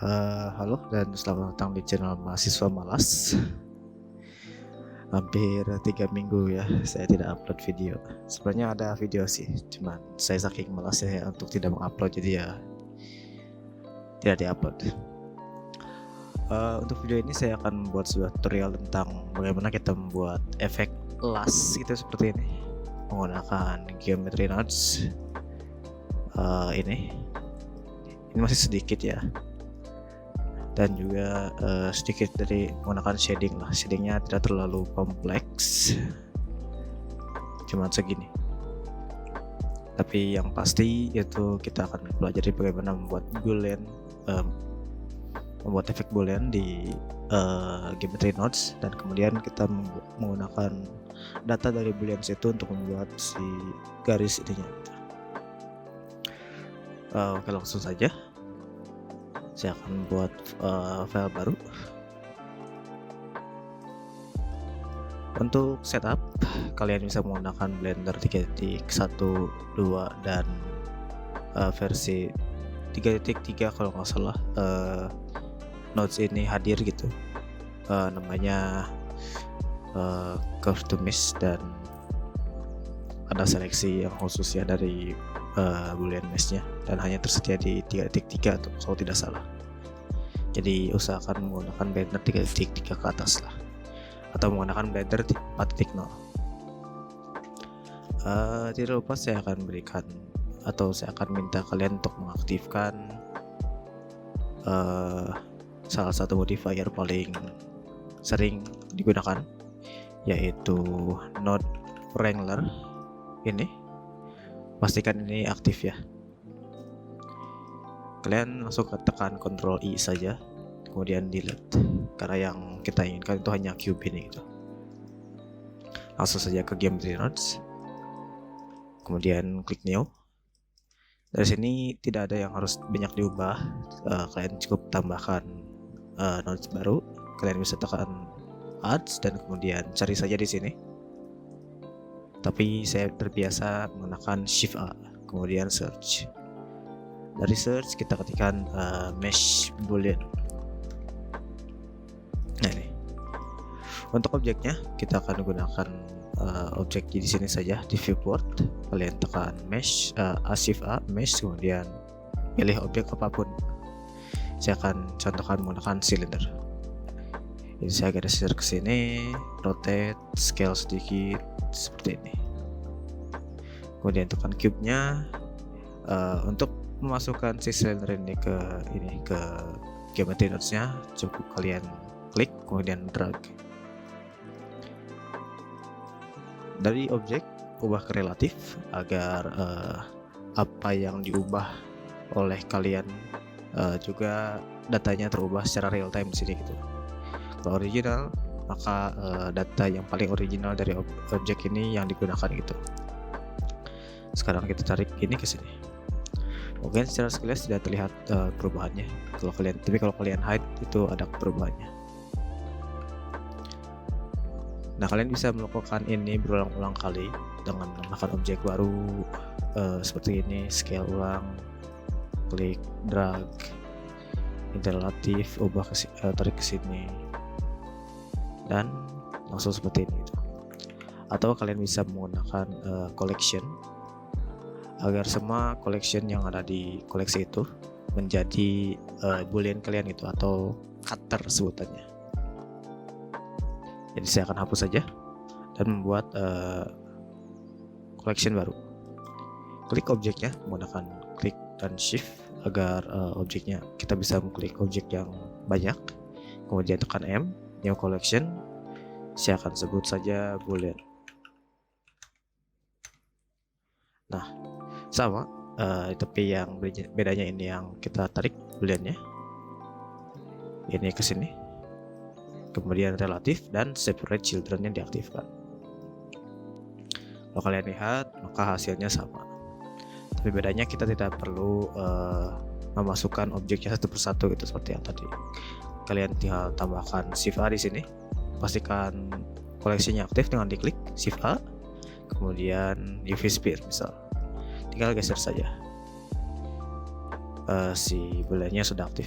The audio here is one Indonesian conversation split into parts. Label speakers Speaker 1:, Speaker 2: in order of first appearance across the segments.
Speaker 1: Halo dan selamat datang di channel Mahasiswa Malas. Hampir 3 minggu ya saya tidak upload video. Sebenarnya ada video sih, cuman saya saking malasnya ya untuk tidak mengupload, jadi ya tidak diupload. Untuk video ini saya akan membuat sebuah tutorial tentang bagaimana kita membuat efek las gitu seperti ini menggunakan Geometry Nodes. Ini masih sedikit ya, dan juga sedikit dari menggunakan shading lah. Shadingnya tidak terlalu kompleks, cuman segini. Tapi yang pasti itu kita akan pelajari bagaimana membuat boolean, membuat efek boolean di Geometry Nodes, dan kemudian kita menggunakan data dari boolean itu untuk membuat si garis ininya. Oke, langsung saja. Saya akan buat file baru. Untuk setup, kalian bisa menggunakan Blender 3.1, 2 dan versi 3.3 kalau nggak salah. Nodes ini hadir gitu, namanya Curve to Mesh, dan ada seleksi yang khusus ya dari boolean meshnya, dan hanya tersedia di 3.3 kalau tidak salah. Jadi usahakan menggunakan Blender 3.3 ke atas lah, atau menggunakan Blender 4.0. Tidak lupa saya akan minta kalian untuk mengaktifkan salah satu modifier paling sering digunakan, yaitu Node Wrangler. Ini pastikan ini aktif ya. Kalian langsung tekan Ctrl I saja, kemudian delete, karena yang kita inginkan itu hanya cube ini gitu. Langsung saja ke Geometry Nodes, kemudian klik New. Dari sini tidak ada yang harus banyak diubah, kalian cukup tambahkan nodes baru. Kalian bisa tekan Add dan kemudian cari saja di sini. Tapi saya terbiasa menggunakan Shift A, kemudian search. Dari search kita ketikkan mesh boolean. Nah ini. Untuk objeknya kita akan gunakan objek di sini saja di viewport. Kalian tekan mesh, Shift A, mesh, kemudian pilih objek apapun. Saya akan contohkan menggunakan cylinder. Jadi saya geser ke sini, rotate, scale sedikit seperti ini. Kemudian tekan cube-nya. Untuk memasukkan si cylinder ini ke Geometry Nodes-nya, cukup kalian klik kemudian drag. Dari objek ubah ke relatif agar apa yang diubah oleh kalian juga datanya terubah secara real time di sini gitu. Kalau original, maka data yang paling original dari objek ini yang digunakan gitu. Sekarang kita tarik ini ke sini. Mungkin secara sekilas tidak terlihat perubahannya. Tapi kalau kalian hide itu ada perubahannya. Nah, kalian bisa melakukan ini berulang-ulang kali dengan menambahkan objek baru seperti ini, scale ulang, klik, drag, relatif, ubah tarik ke sini, dan langsung seperti ini gitu. Atau kalian bisa menggunakan collection agar semua collection yang ada di koleksi itu menjadi boolean kalian itu, atau cutter sebutannya. Jadi saya akan hapus saja dan membuat collection baru. Klik objeknya menggunakan klik dan shift agar objeknya kita bisa mengklik objek yang banyak. Kemudian tekan M, new collection. Saya akan sebut saja boolean. Nah, sama, tapi yang bedanya ini yang kita tarik booleannya ini ke sini, kemudian relatif dan separate children yang diaktifkan. Kalau kalian lihat, maka hasilnya sama, tapi bedanya kita tidak perlu memasukkan objeknya satu persatu gitu seperti yang tadi. Kalian tinggal tambahkan Shift A di sini, pastikan koleksinya aktif dengan diklik Shift A, kemudian UV sphere misal. Tinggal geser saja, si booleannya sudah aktif.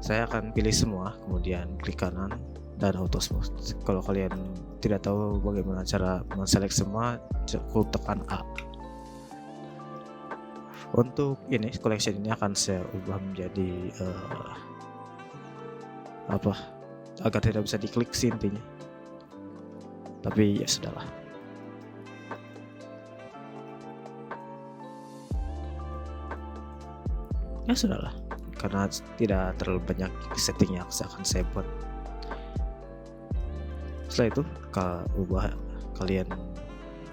Speaker 1: Saya akan pilih semua, kemudian klik kanan dan auto smooth. Kalau kalian tidak tahu bagaimana cara menselect semua, cukup tekan A. Untuk ini collection ini akan saya ubah menjadi agar tidak bisa diklik sih intinya. Tapi ya sudahlah. Ya sudahlah, karena tidak terlalu banyak setting yang akan saya buat. Setelah itu kalian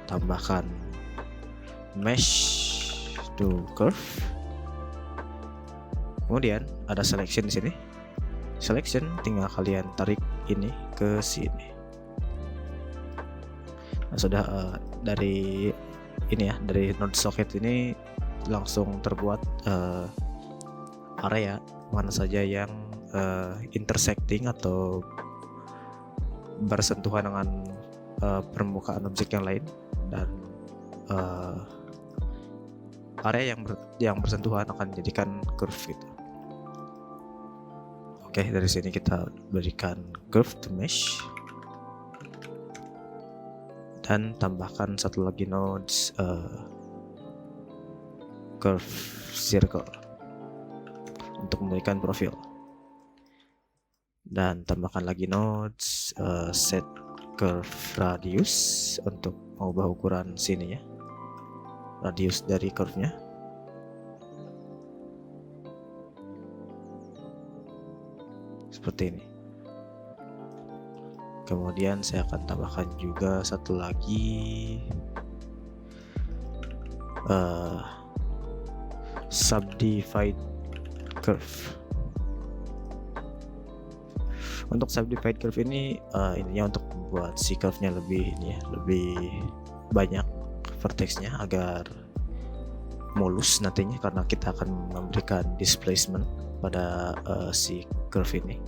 Speaker 1: tambahkan mesh to curve. Kemudian ada selection di sini. Selection tinggal kalian tarik ini ke sini. Nah, sudah dari ini ya, dari node socket ini langsung terbuat area mana saja yang intersecting atau bersentuhan dengan permukaan objek yang lain, dan area yang bersentuhan akan dijadikan curve gitu. Oke, dari sini kita berikan curve to mesh dan tambahkan satu lagi nodes curve circle untuk memberikan profil, dan tambahkan lagi nodes set curve radius untuk mengubah ukuran sini ya, radius dari curve-nya. Seperti ini. Kemudian saya akan tambahkan juga satu lagi subdivide curve. Untuk subdivide curve ini ininya untuk membuat si curve-nya lebih banyak vertexnya agar mulus nantinya, karena kita akan memberikan displacement pada si curve ini.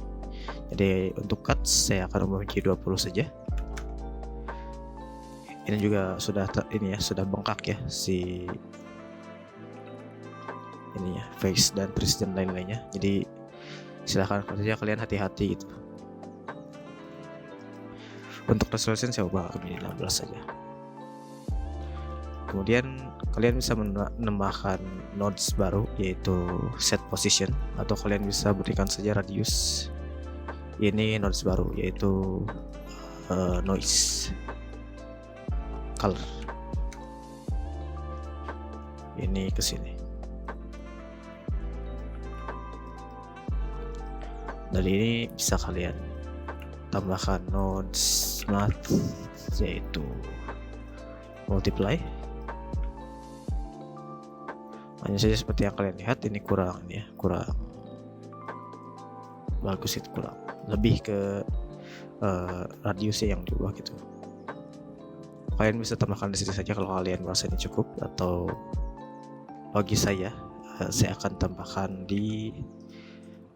Speaker 1: Jadi untuk cut saya akan ubah menjadi 20 saja. Ini juga sudah sudah bengkak ya si ininya, face dan trees dan lain-lainnya. Jadi silahkan saja kalian hati-hati gitu. Untuk resolution saya ubah menjadi 16 saja. Kemudian kalian bisa menambahkan nodes baru, yaitu set position, atau kalian bisa berikan saja radius. Ini nodes baru, yaitu noise color. Ini ke sini. Dari ini bisa kalian tambahkan nodes math, yaitu multiply. Hanya saja seperti yang kalian lihat, ini kurang bagus, itu kurang lebih ke radiusnya yang diubah gitu. Kalian bisa tambahkan di sini saja kalau kalian merasa ini cukup, atau bagi saya akan tambahkan di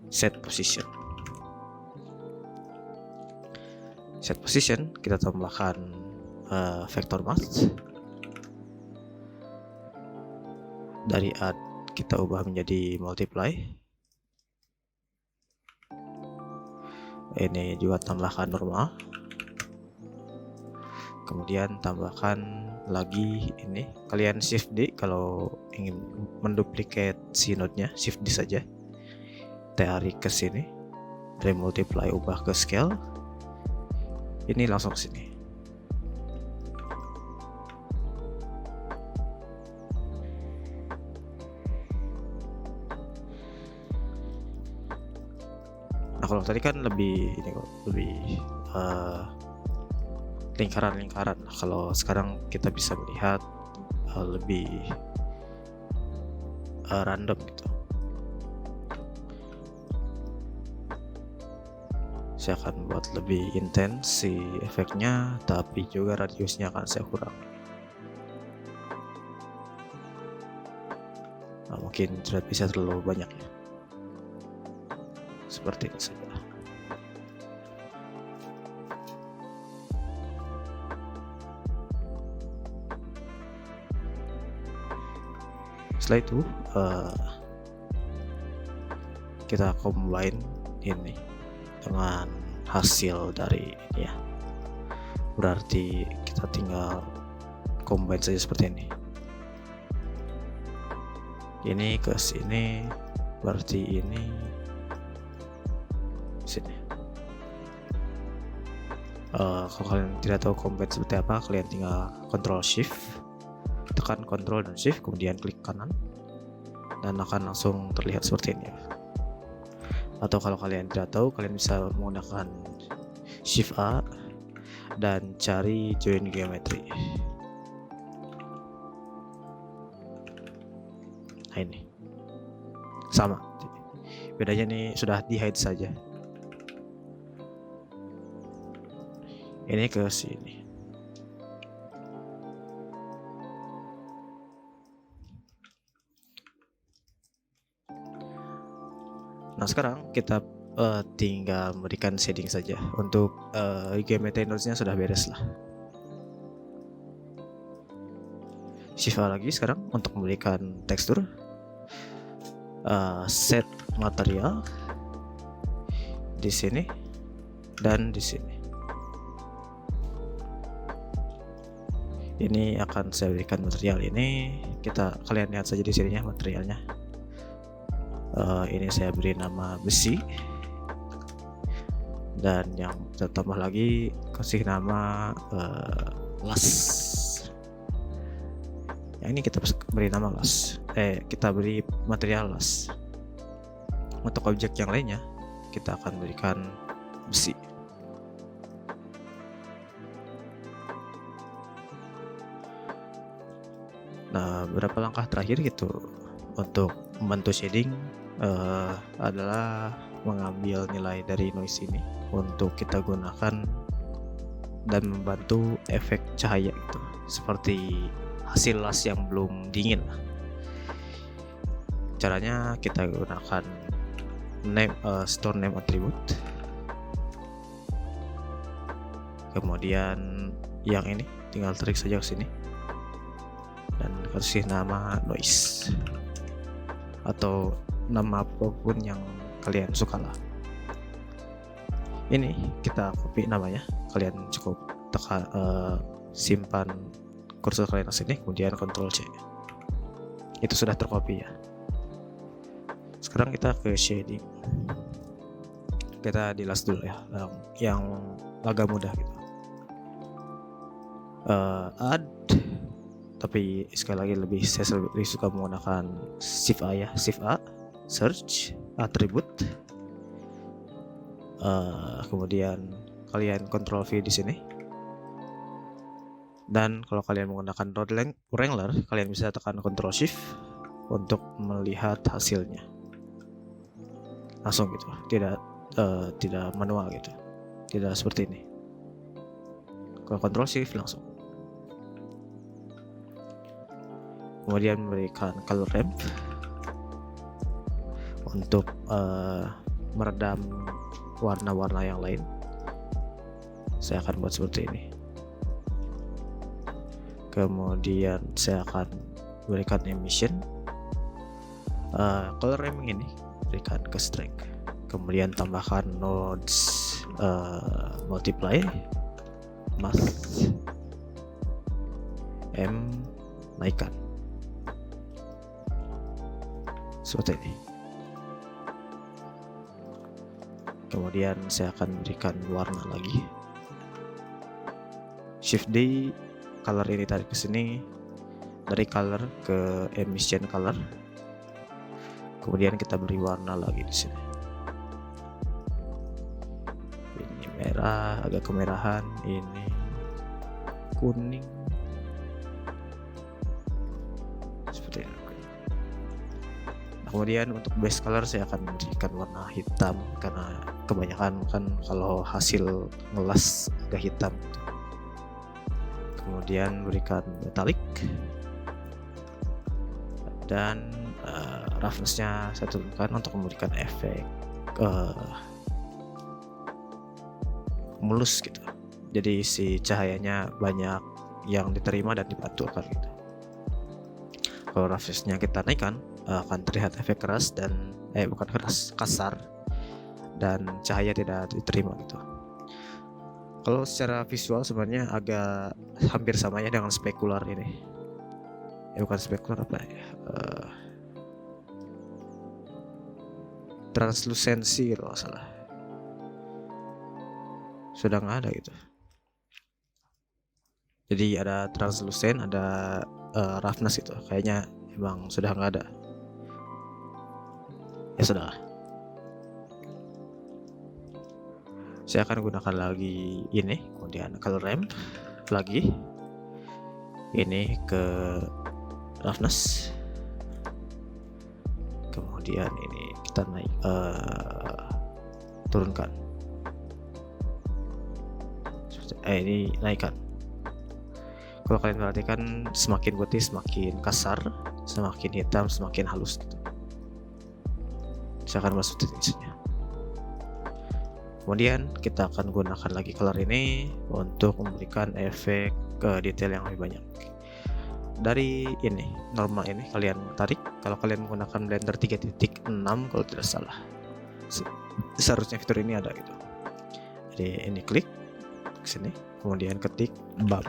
Speaker 1: set position. Set position kita tambahkan vector math. Dari add kita ubah menjadi multiply. Ini juga tambahkan normal. Kemudian tambahkan lagi ini, kalian shift D kalau ingin menduplikat si node-nya, shift D saja. Tarik ke sini. Dari multiply ubah ke scale. Ini langsung ke sini. Nah, kalau tadi kan lebih lingkaran-lingkaran. Kalau sekarang kita bisa melihat lebih random gitu. Saya akan buat lebih intens si efeknya, tapi juga radiusnya akan saya kurang. Nah, mungkin tidak bisa terlalu banyak ya. Seperti ini saja. Setelah itu kita combine ini dengan hasil dari ini ya. Berarti kita tinggal combine saja seperti ini. Ini ke sini, berarti ini sini. Kalau kalian tidak tahu combine seperti apa, kalian tinggal Ctrl Shift, tekan Ctrl dan Shift, kemudian klik kanan, dan akan langsung terlihat seperti ini. Atau kalau kalian tidak tahu, kalian bisa menggunakan Shift A dan cari join geometry. Nah ini sama, bedanya nih sudah di hide saja. Ini ke sini. Nah sekarang kita tinggal memberikan shading saja. Untuk geometry nodes-nya sudah beres lah. Shift A lagi sekarang untuk memberikan tekstur. Set material di sini dan di sini. Ini akan saya berikan material ini. Kalian lihat saja di sininya materialnya. Ini saya beri nama besi. Dan yang tambah lagi kasih nama las. Yang ini kita beri nama las. Kita beri material las. Untuk objek yang lainnya kita akan berikan besi. Nah, beberapa langkah terakhir gitu untuk membantu shading adalah mengambil nilai dari noise ini untuk kita gunakan dan membantu efek cahaya gitu, seperti hasil las yang belum dingin. Caranya kita gunakan store name attribute, kemudian yang ini tinggal tarik saja ke sini dan kasih nama noise atau nama apapun yang kalian suka lah. Ini kita copy namanya, kalian cukup tekan simpan kursor kalian ke sini, kemudian Ctrl C. Itu sudah tercopy ya. Sekarang kita ke shading. Kita di las dulu ya, yang agak mudah gitu. Add, tapi sekali lagi saya lebih suka menggunakan Shift A ya, Shift A, search, attribute, kemudian kalian Ctrl V di sini. Dan kalau kalian menggunakan Node Wrangler, kalian bisa tekan Ctrl Shift untuk melihat hasilnya langsung gitu, tidak manual gitu, tidak seperti ini. Kalau Ctrl Shift langsung. Kemudian memberikan color ramp untuk meredam warna-warna yang lain. Saya akan buat seperti ini. Kemudian saya akan berikan emission, color ramming ini berikan ke strength. Kemudian tambahkan nodes multiply, mask, naikkan seperti ini. Kemudian saya akan berikan warna lagi. Shift D, color ini tarik ke sini, dari color ke emission color. Kemudian kita beri warna lagi di sini. Ini merah, agak kemerahan, ini kuning. Seperti ini. Kemudian untuk base color saya akan memberikan warna hitam, karena kebanyakan kan kalau hasil ngelas agak hitam gitu. Kemudian berikan metallic dan roughness-nya saya turunkan untuk memberikan efek mulus gitu. Jadi si cahayanya banyak yang diterima dan dipantulkan gitu. Kalau roughness-nya kita naikkan, akan terlihat efek keras dan bukan keras, kasar dan cahaya tidak diterima gitu. Kalau secara visual sebenarnya agak hampir sama ya dengan spekular ini. Bukan spekular, apa ya? Translusensi kalau nggak salah. Sudah nggak ada gitu. Jadi ada translucent, ada roughness itu. Kayaknya emang sudah nggak ada. Ya sudah. Saya akan gunakan lagi ini, kemudian color ramp lagi. Ini ke roughness. Kemudian ini kita naik, turunkan. Ini naikkan. Kalau kalian perhatikan, semakin putih semakin kasar, semakin hitam semakin halus gitu. Saya akan masuk titiknya. Kemudian kita akan gunakan lagi color ini untuk memberikan efek ke detail yang lebih banyak. Dari ini normal ini kalian tarik. Kalau kalian menggunakan Blender 3.6 kalau tidak salah, seharusnya fitur ini ada gitu. Jadi ini klik ke sini, kemudian ketik bump.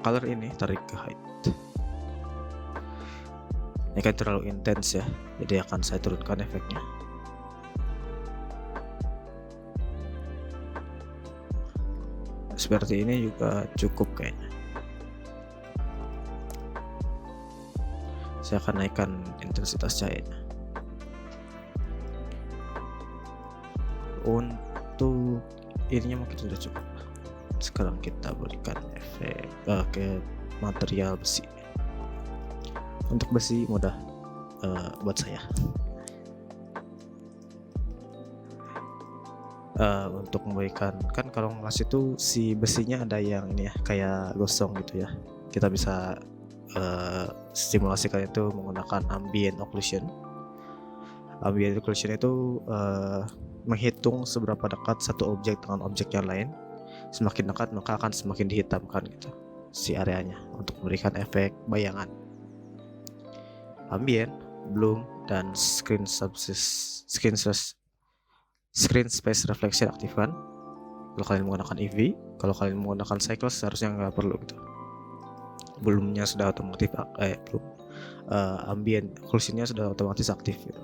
Speaker 1: Color ini tarik ke height. Ini kan terlalu intens ya, jadi akan saya turunkan efeknya. Seperti ini juga cukup kayaknya. Saya akan naikkan intensitas cahayanya. Untuk ininya mungkin sudah cukup. Sekarang kita berikan efek ke material besi. Untuk besi mudah buat saya. Untuk memberikan, kan kalau ngelas itu si besinya ada yang ini ya, kayak gosong gitu ya. Kita bisa simulasikan itu menggunakan ambient occlusion. Ambient occlusion itu menghitung seberapa dekat satu objek dengan objek yang lain. Semakin dekat maka akan semakin dihitamkan gitu si areanya untuk memberikan efek bayangan. Ambient, bloom, dan screen space reflection aktifkan kalau kalian menggunakan EV. Kalau kalian menggunakan cycles seharusnya nggak perlu gitu. Bloomnya sudah otomatis ambient occlusionnya sudah otomatis aktif gitu.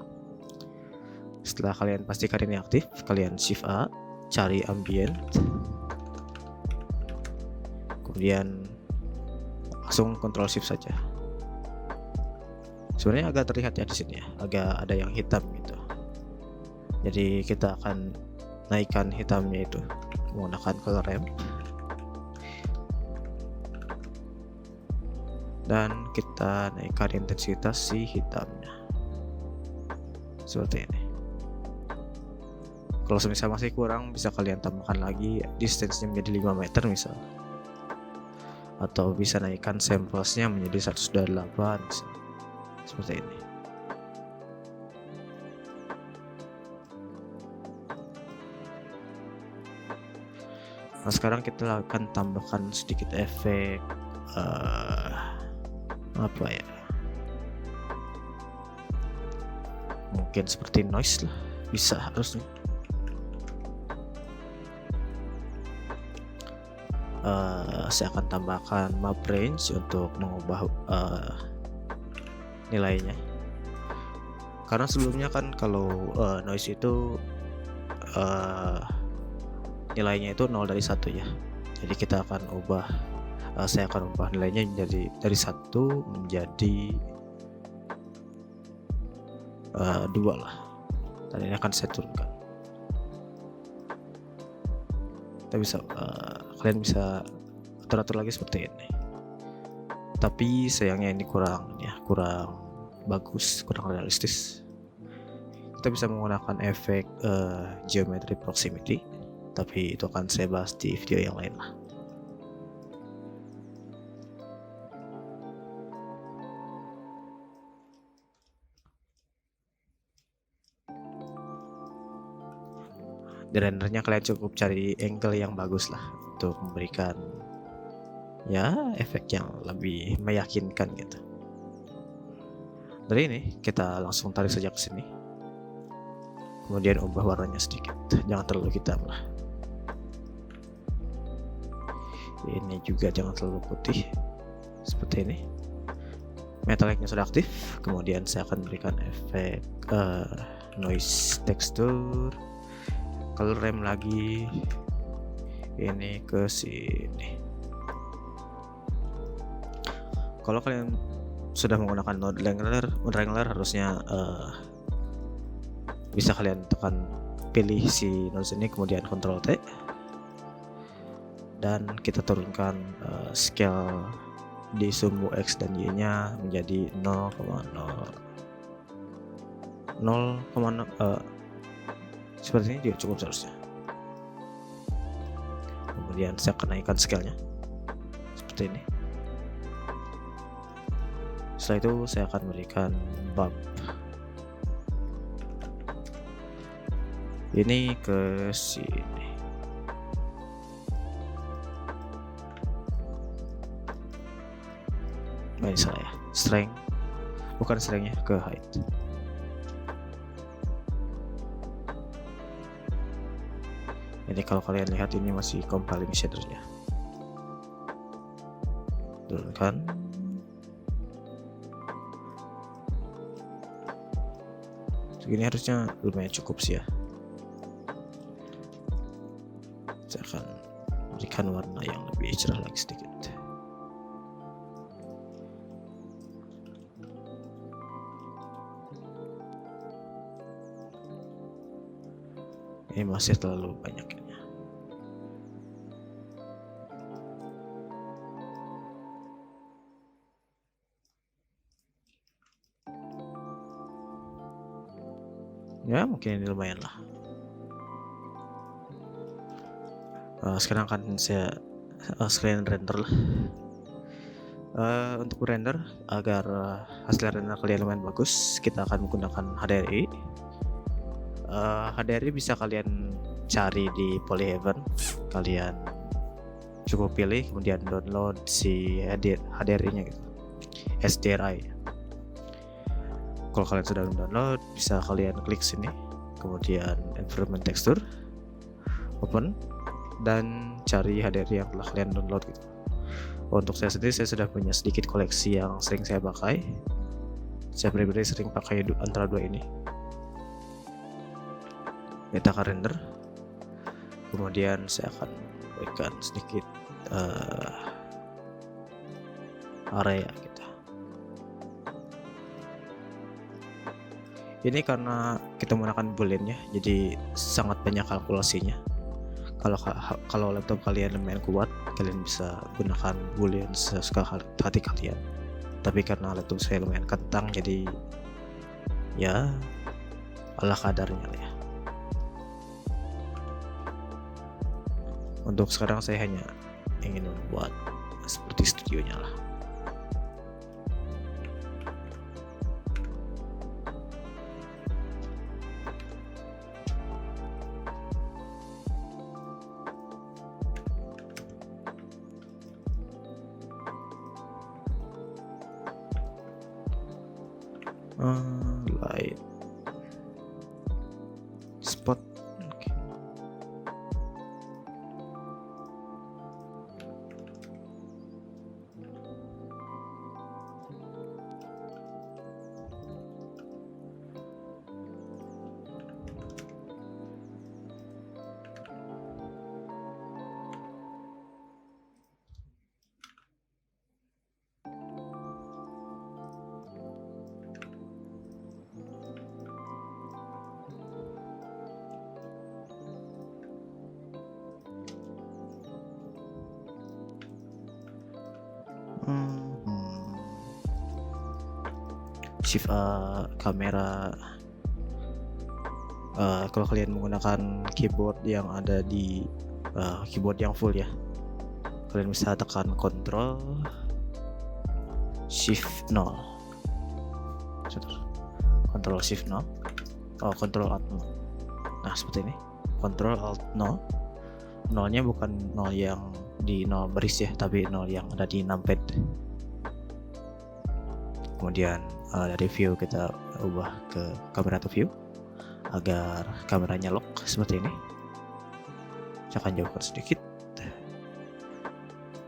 Speaker 1: Setelah kalian pastikan ini aktif, kalian Shift A, cari ambient, kemudian langsung Ctrl Shift saja. Sebenarnya agak terlihat ya di sini ya, agak ada yang hitam gitu. Jadi kita akan naikkan hitamnya itu menggunakan color ramp, dan kita naikkan intensitas si hitamnya seperti ini. Kalau misalnya masih kurang, bisa kalian tambahkan lagi distance-nya menjadi 5 meter misal, atau bisa naikkan samplesnya menjadi 108 misal. Seperti ini. Nah, sekarang kita akan tambahkan sedikit efek apa ya? Mungkin seperti noise lah, bisa harusnya. Saya akan tambahkan map range untuk mengubah nilainya. Karena sebelumnya kan kalau noise itu nilainya itu 0 dari 1 ya. Jadi kita akan ubah, saya akan ubah nilainya menjadi dari 1 menjadi 2 lah. Dan ini akan saya turunkan. Kita bisa kalian bisa atur-atur lagi seperti ini. Tapi sayangnya ini kurang bagus, kurang realistis. Kita bisa menggunakan efek geometry proximity, tapi itu akan saya bahas di video yang lain lah. Di rendernya kalian cukup cari angle yang bagus lah untuk memberikan ya efek yang lebih meyakinkan gitu. Dari ini kita langsung tarik saja ke sini. kemudian ubah warnanya sedikit, jangan terlalu hitam lah. Ini juga jangan terlalu putih, seperti ini. Metallicnya sudah aktif, kemudian saya akan berikan efek noise texture, color ramp lagi, ini ke sini. Kalau kalian sudah menggunakan node wrangler harusnya bisa kalian tekan pilih si node ini, kemudian Ctrl T, dan kita turunkan scale di sumbu X dan Y nya menjadi 0,0 seperti ini juga cukup seharusnya. Kemudian saya akan naikkan scale nya seperti ini. Setelah itu saya akan berikan bump ini ke sini. Ini salah ya, strength, bukan strengthnya, ke height. Jadi kalau kalian lihat ini masih compiling shadernya. Turunkan. Segini harusnya lumayan cukup sih ya. Saya akan berikan warna yang lebih cerah lagi sedikit. Ini masih terlalu banyak ya. Ya mungkin ini lumayan lah. Sekarang akan saya sekalian render lah. Untuk render agar hasil render kalian lumayan bagus, kita akan menggunakan HDRI. HDRI bisa kalian cari di Polyhaven, kalian cukup pilih kemudian download si HDRI nya gitu, SDRI. Kalau kalian sudah download, bisa kalian klik sini, kemudian environment texture, open, dan cari HDRI yang telah kalian download gitu. Untuk saya sendiri, saya sudah punya sedikit koleksi yang sering saya pakai. Saya pribadi sering pakai antara dua ini. Kita akan render, kemudian saya akan berikan sedikit area gitu. Ini karena kita menggunakan boolean ya, jadi sangat banyak kalkulasinya. Kalau laptop kalian lumayan kuat, kalian bisa gunakan boolean sesuka hati kalian. Tapi karena laptop saya lumayan kentang, jadi ya ala kadarnya lah ya. Untuk sekarang saya hanya ingin membuat seperti studionya lah. Light spot. Okay. Shift A kamera. Kalau kalian menggunakan keyboard yang ada di keyboard yang full ya, kalian bisa tekan Ctrl Shift 0, Ctrl Shift 0, Ctrl Alt 0. Nah seperti ini, Ctrl Alt 0. Nolnya bukan 0 yang di 0 baris ya, tapi 0 yang ada di numpad. Kemudian dari view kita ubah ke camera to view, agar kameranya lock seperti ini. Saya akan jauhkan sedikit,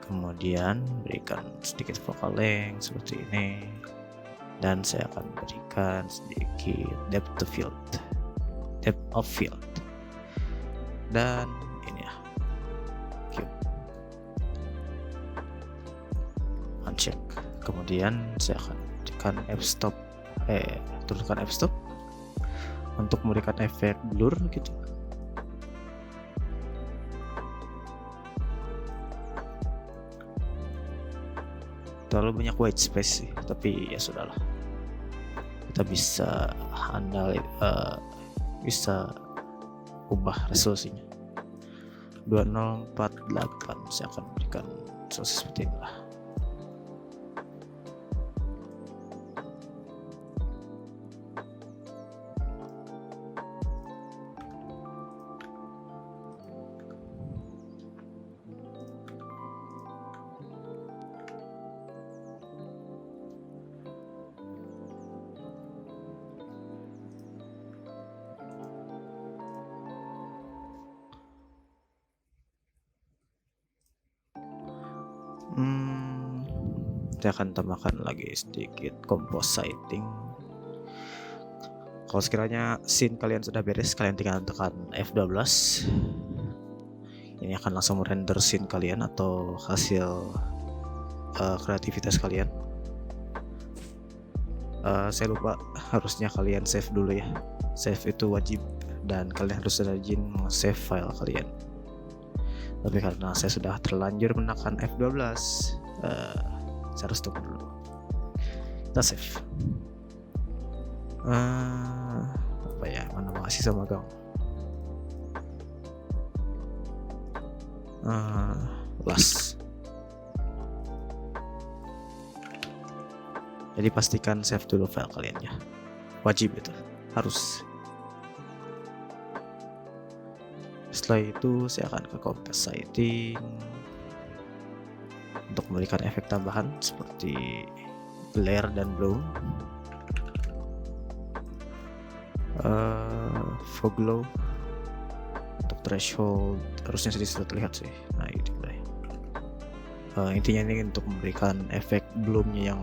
Speaker 1: kemudian berikan sedikit focal length seperti ini, dan saya akan berikan sedikit depth of field, dan ini ya, cube uncheck. Kemudian saya akan tekan f-stop, turunkan f-stop untuk memberikan efek blur gitu. Terlalu banyak white space sih, tapi ya sudahlah, kita bisa handle, bisa ubah resolusinya 2048. Saya akan berikan resolusi seperti inilah. Saya akan tambahkan lagi sedikit compositing. Kalau sekiranya scene kalian sudah beres, kalian tinggal tekan F12. Ini akan langsung merender scene kalian atau hasil kreativitas kalian. Saya lupa, harusnya kalian save dulu ya. Save itu wajib, dan kalian harus rajin save file kalian. Tapi karena saya sudah terlanjur menekan F12, saya harus tunggu dulu. Kita save. Apa ya, mana mahasiswa magang. Last. Jadi pastikan save dulu file kalian ya. Wajib itu, harus. Setelah itu saya akan ke compositing untuk memberikan efek tambahan seperti glare dan bloom, fog glow. Untuk threshold harusnya sudah terlihat sih. Nah ini intinya ini untuk memberikan efek bloomnya yang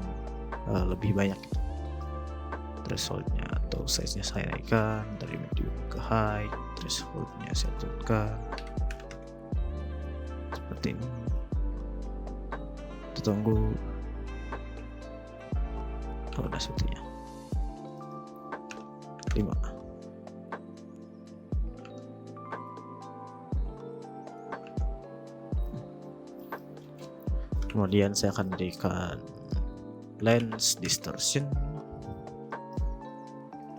Speaker 1: lebih banyak gitu. Thresholdnya atau size-nya saya naikkan dari medium ke high, thresholdnya saya turunkan seperti ini. Kita tunggu. Udah sebetulnya 5. Kemudian saya akan berikan lens distortion,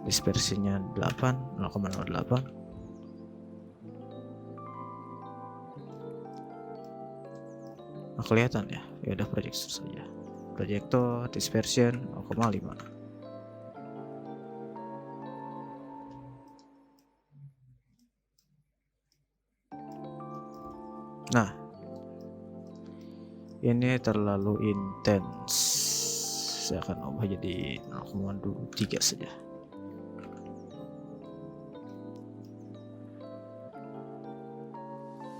Speaker 1: dispersinya 0,08. Nah, kelihatan ya. Ya udah, projector saja. Projector dispersion 0,5. Nah, ini terlalu intens. Saya akan ubah jadi 0,23 saja.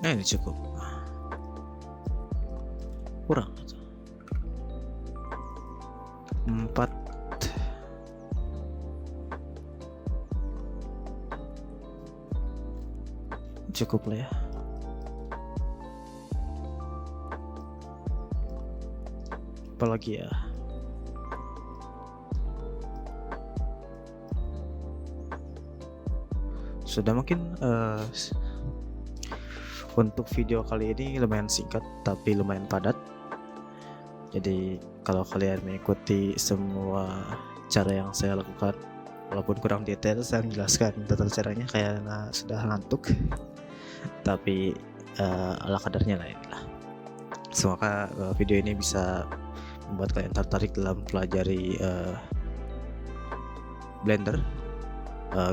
Speaker 1: Nah, ini cukup. Kurang 4. Cukup lah ya. Apalagi ya. Sudah mungkin untuk video kali ini lumayan singkat tapi lumayan padat. Jadi kalau kalian mengikuti semua cara yang saya lakukan, walaupun kurang detail saya menjelaskan tata caranya karena sudah ngantuk, tapi ala kadarnya lah inilah. Semoga video ini bisa membuat kalian tertarik dalam pelajari Blender,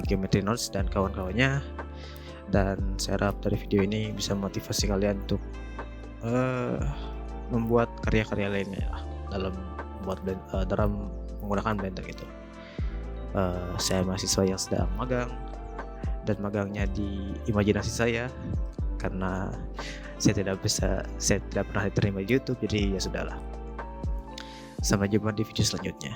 Speaker 1: Geometry Nodes dan kawan-kawannya. Dan saya harap dari video ini bisa memotivasi kalian untuk membuat karya-karya lainnya ya, dalam menggunakan Blender gitu. Saya mahasiswa yang sedang magang, dan magangnya di imajinasi saya, karena saya tidak pernah diterima di YouTube, jadi ya sudahlah. Sampai jumpa di video selanjutnya.